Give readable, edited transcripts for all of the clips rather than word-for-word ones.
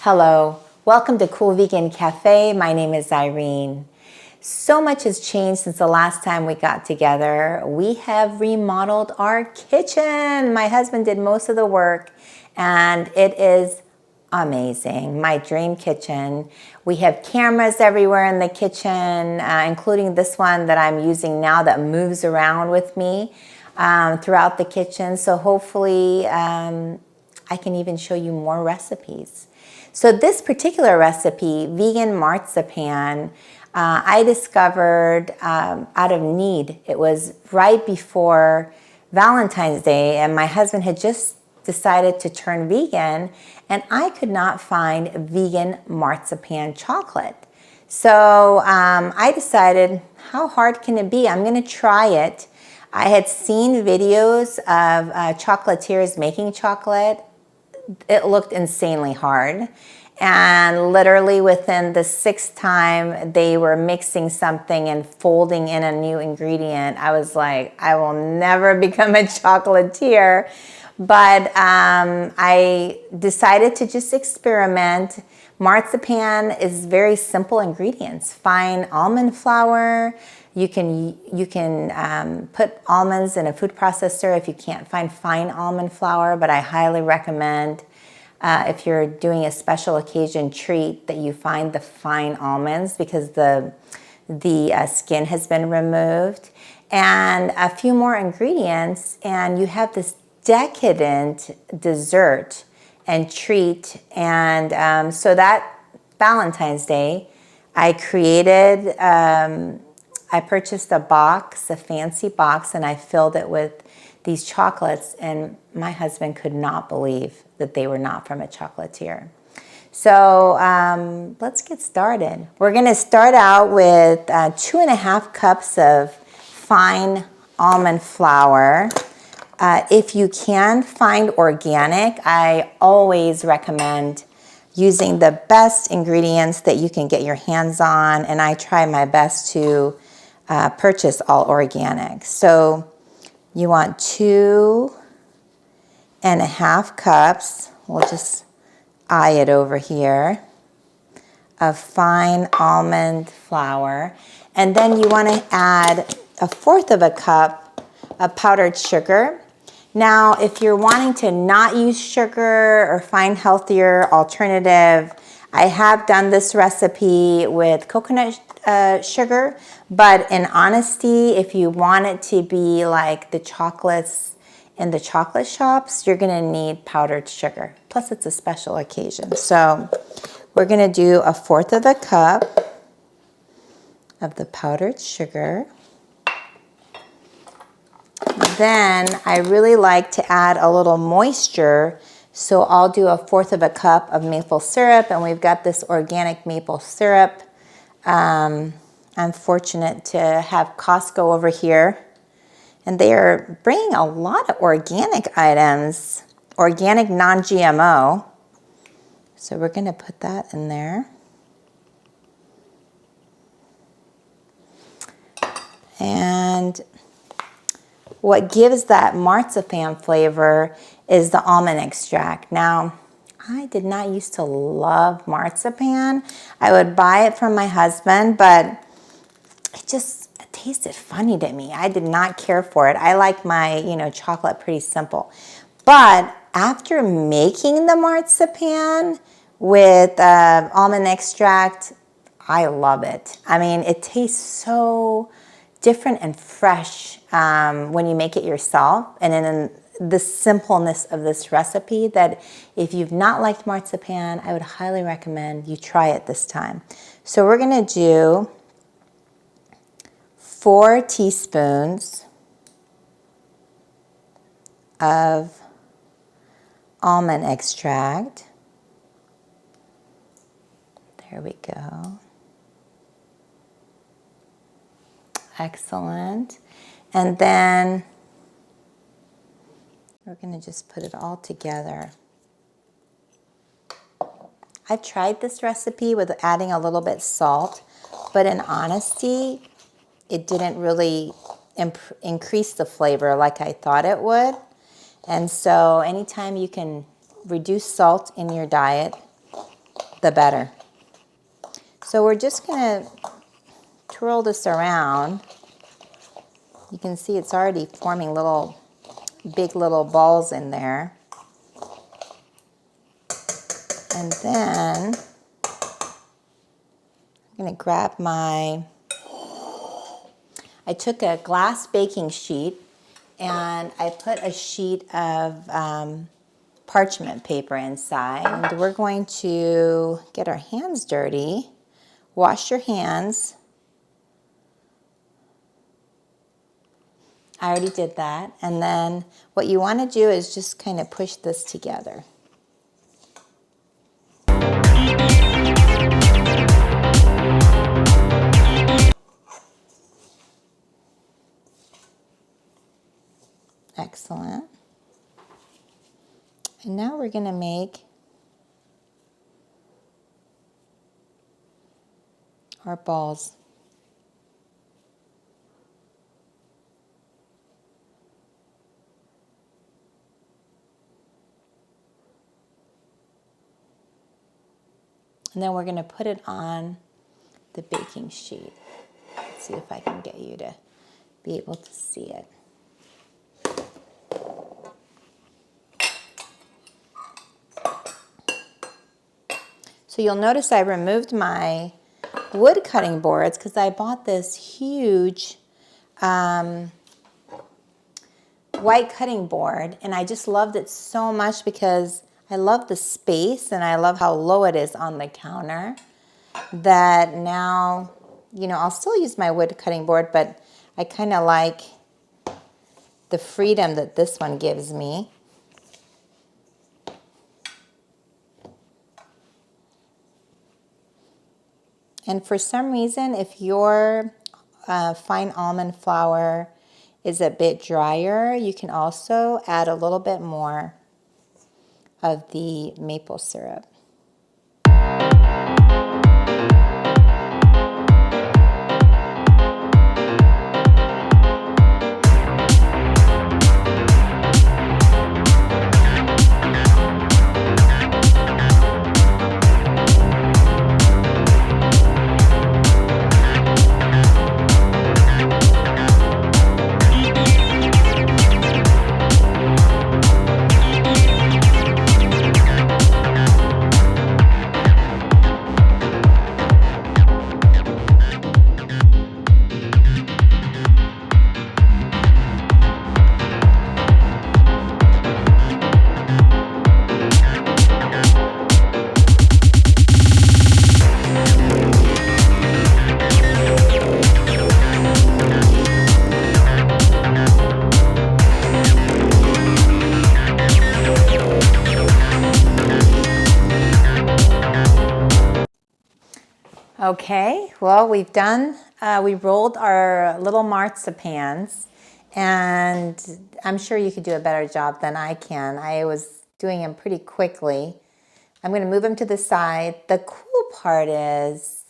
Hello, welcome to Cool Vegan Cafe. My name is Irene. So much has changed since the last time we got together. We have remodeled our kitchen. My husband did most of the work and it is amazing. My dream kitchen. We have cameras everywhere in the kitchen, including this one that I'm using now that moves around with me throughout the kitchen. So hopefully I can even show you more recipes. So this particular recipe, vegan marzipan, I discovered out of need. It was right before Valentine's Day and my husband had just decided to turn vegan and I could not find vegan marzipan chocolate. So I decided, how hard can it be? I'm going to try it. I had seen videos of chocolatiers making chocolate. It looked insanely hard. And literally within the sixth time they were mixing something and folding in a new ingredient, I was like, I will never become a chocolatier. But I decided to just experiment. Marzipan is very simple ingredients. Fine almond flour. You can put almonds in a food processor if you can't find fine almond flour, but I highly recommend if you're doing a special occasion treat that you find the fine almonds because the skin has been removed. And a few more ingredients and you have this decadent dessert and treat. And so that Valentine's Day, I created, I purchased a box, a fancy box, and I filled it with these chocolates, and my husband could not believe that they were not from a chocolatier. So let's get started. We're gonna start out with 2.5 cups of fine almond flour. If you can find organic, I always recommend using the best ingredients that you can get your hands on, and I try my best to purchase all organic. So you want 2.5 cups, we'll just eye it over here, of fine almond flour. And then you want to add 1/4 cup of powdered sugar. Now, if you're wanting to not use sugar or find healthier alternative, I have done this recipe with coconut sugar, but in honesty, if you want it to be like the chocolates in the chocolate shops, you're gonna need powdered sugar. Plus it's a special occasion. So we're gonna do 1/4 cup of the powdered sugar. Then I really like to add a little moisture, so I'll do 1/4 cup of maple syrup, and we've got this organic maple syrup. I'm fortunate to have Costco over here, and they are bringing a lot of organic items, organic non-GMO. So we're going to put that in there. And what gives that marzipan flavor is the almond extract. Now, I did not used to love marzipan. I would buy it from my husband, but it tasted funny to me. I did not care for it. I like my, chocolate pretty simple. But after making the marzipan with almond extract, I love it. I mean, it tastes so different and fresh when you make it yourself, and then the simpleness of this recipe, that if you've not liked marzipan, I would highly recommend you try it this time. So we're gonna do 4 teaspoons of almond extract. There we go. Excellent. And then we're going to just put it all together. I've tried this recipe with adding a little bit salt, but in honesty, it didn't really increase the flavor like I thought it would. And so anytime you can reduce salt in your diet, the better. So we're just gonna twirl this around. You can see it's already forming big little balls in there. And then I'm gonna grab I took a glass baking sheet and I put a sheet of parchment paper inside. And we're going to get our hands dirty. Wash your hands. I already did that. And then what you want to do is just kind of push this together. Excellent. And now we're going to make our balls. And then we're going to put it on the baking sheet. Let's see if I can get you to be able to see it. So you'll notice I removed my wood cutting boards because I bought this huge white cutting board, and I just loved it so much because I love the space and I love how low it is on the counter, that now, you know, I'll still use my wood cutting board, but I kind of like the freedom that this one gives me. And for some reason, if your fine almond flour is a bit drier, you can also add a little bit more of the maple syrup. Okay, well, we rolled our little marzipans, and I'm sure you could do a better job than I can. I was doing them pretty quickly. I'm going to move them to the side. The cool part is,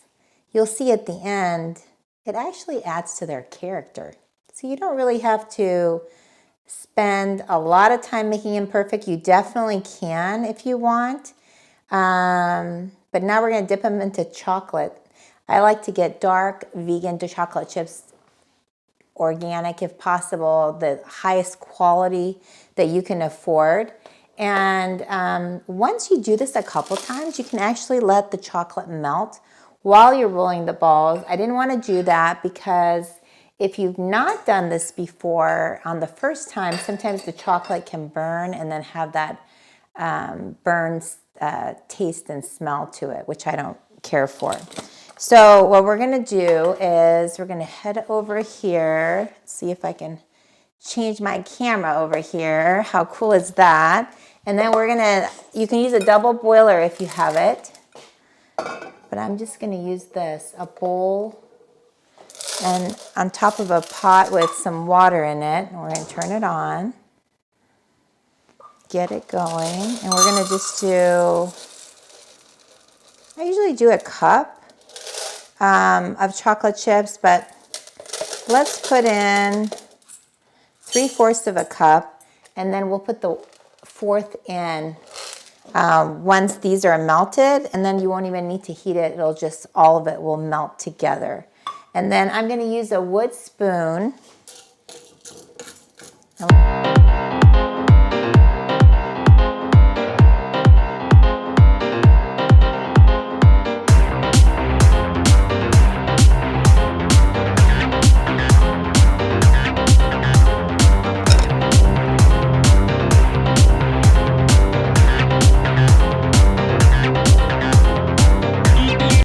you'll see at the end, it actually adds to their character. So you don't really have to spend a lot of time making them perfect. You definitely can if you want. But now we're going to dip them into chocolate. I like to get dark vegan chocolate chips, organic if possible, the highest quality that you can afford. And once you do this a couple times, you can actually let the chocolate melt while you're rolling the balls. I didn't want to do that because if you've not done this before on the first time, sometimes the chocolate can burn and then have that burned taste and smell to it, which I don't care for. So what we're going to do is we're going to head over here. See if I can change my camera over here. How cool is that? And then you can use a double boiler if you have it. But I'm just going to use this, a bowl, and on top of a pot with some water in it. And we're going to turn it on. Get it going. And we're going to just I usually do a cup of chocolate chips, but let's put in 3/4 of a cup, and then we'll put the 1/4 in once these are melted, and then you won't even need to heat it. It'll just, all of it will melt together. And then I'm going to use a wood spoon.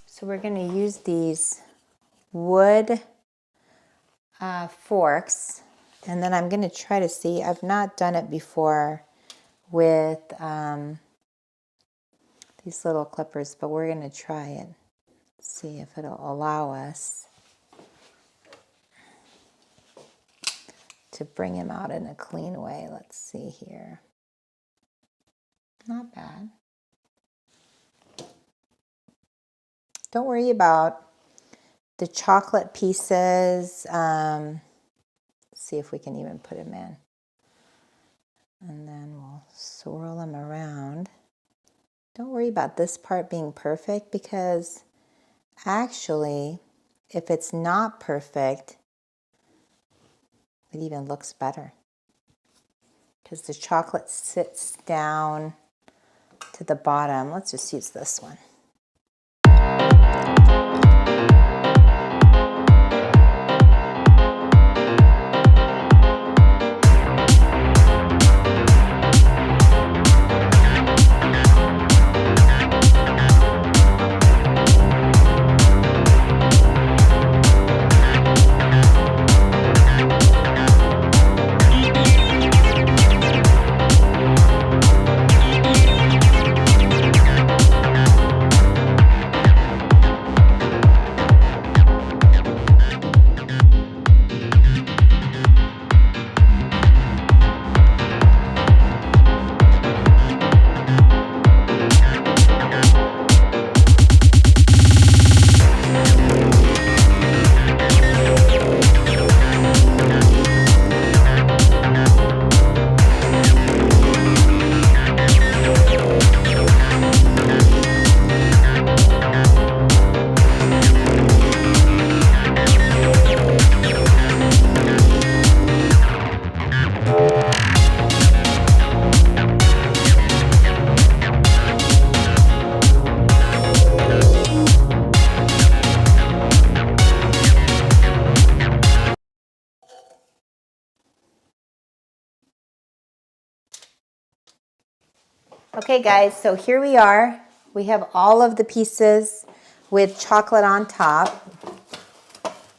So we're going to use these wood forks, and then I'm going to try to see, I've not done it before with these little clippers, but we're going to try it, see if it'll allow us to bring him out in a clean way. Let's see here. Not bad. Don't worry about the chocolate pieces. Let's see if we can even put them in. And then we'll swirl them around. Don't worry about this part being perfect, because actually, if it's not perfect, it even looks better, because the chocolate sits down to the bottom. Let's just use this one. Okay guys, so here we are. We have all of the pieces with chocolate on top.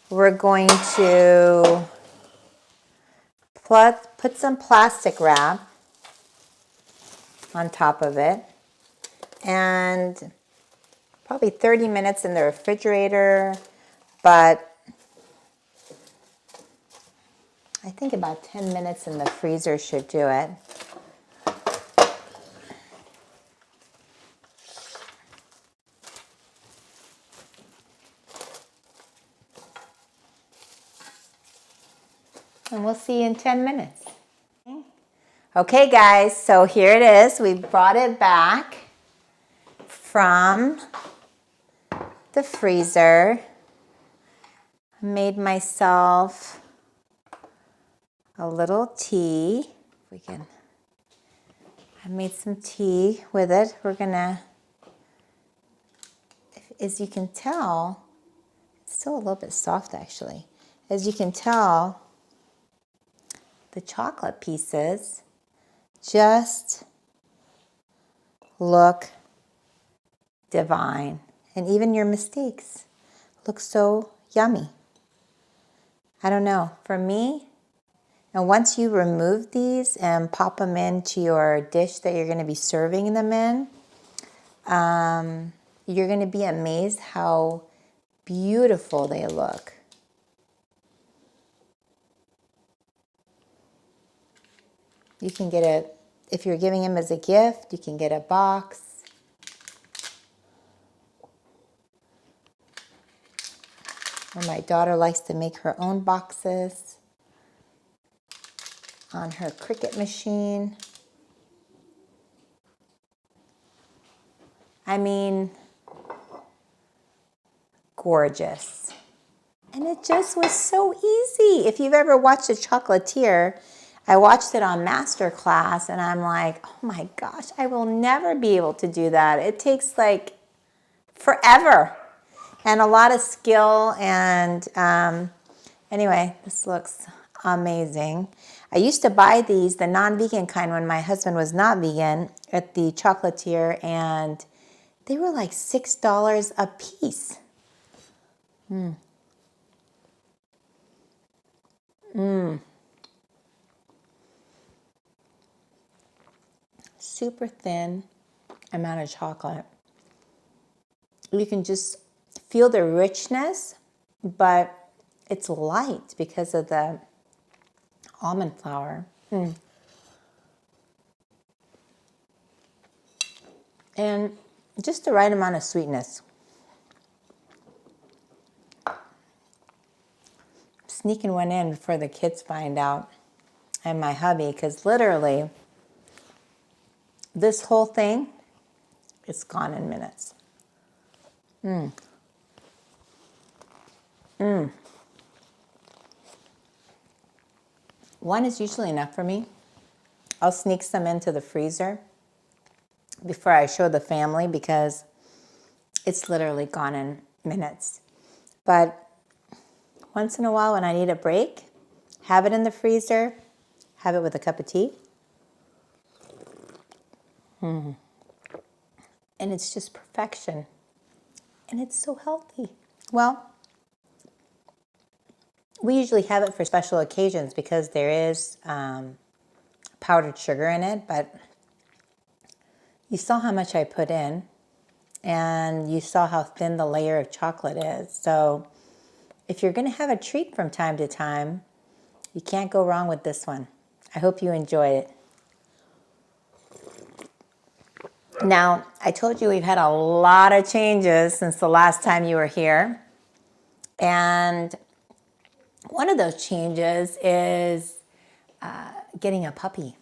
We're going to put some plastic wrap on top of it, and probably 30 minutes in the refrigerator, but I think about 10 minutes in the freezer should do it. And we'll see you in 10 minutes. Okay guys, so here it is. We brought it back from the freezer. I made myself a little tea. I made some tea with it. We're gonna, as you can tell, it's still a little bit soft actually. As you can tell, the chocolate pieces just look divine. And even your mistakes look so yummy. I don't know, for me, and once you remove these and pop them into your dish that you're going to be serving them in, you're going to be amazed how beautiful they look. You can get a, if you're giving him as a gift, you can get a box. Or my daughter likes to make her own boxes on her Cricut machine. I mean, gorgeous. And it just was so easy. If you've ever watched a chocolatier, I watched it on Masterclass and I'm like, oh my gosh, I will never be able to do that. It takes like forever and a lot of skill. And anyway, this looks amazing. I used to buy these, the non-vegan kind, when my husband was not vegan at the chocolatier, and they were like $6 a piece. Super thin amount of chocolate. You can just feel the richness, but it's light because of the almond flour. And just the right amount of sweetness. Sneaking one in before the kids find out, and my hubby, because literally this whole thing is gone in minutes. One is usually enough for me. I'll sneak some into the freezer before I show the family because it's literally gone in minutes. But once in a while when I need a break, have it in the freezer, have it with a cup of tea. And it's just perfection. And it's so healthy. Well, we usually have it for special occasions because there is powdered sugar in it, but you saw how much I put in and you saw how thin the layer of chocolate is. So if you're going to have a treat from time to time, you can't go wrong with this one. I hope you enjoy it. Now, I told you we've had a lot of changes since the last time you were here. And one of those changes is getting a puppy.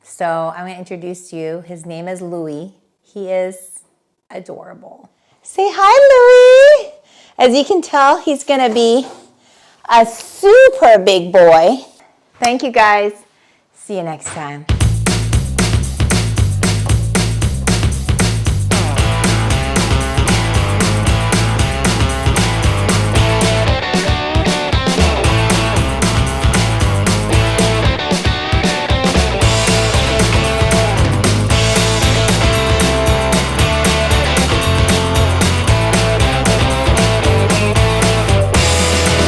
So I'm going to introduce you. His name is Louie. He is adorable. Say hi, Louie. As you can tell, he's going to be a super big boy. Thank you, guys. See you next time.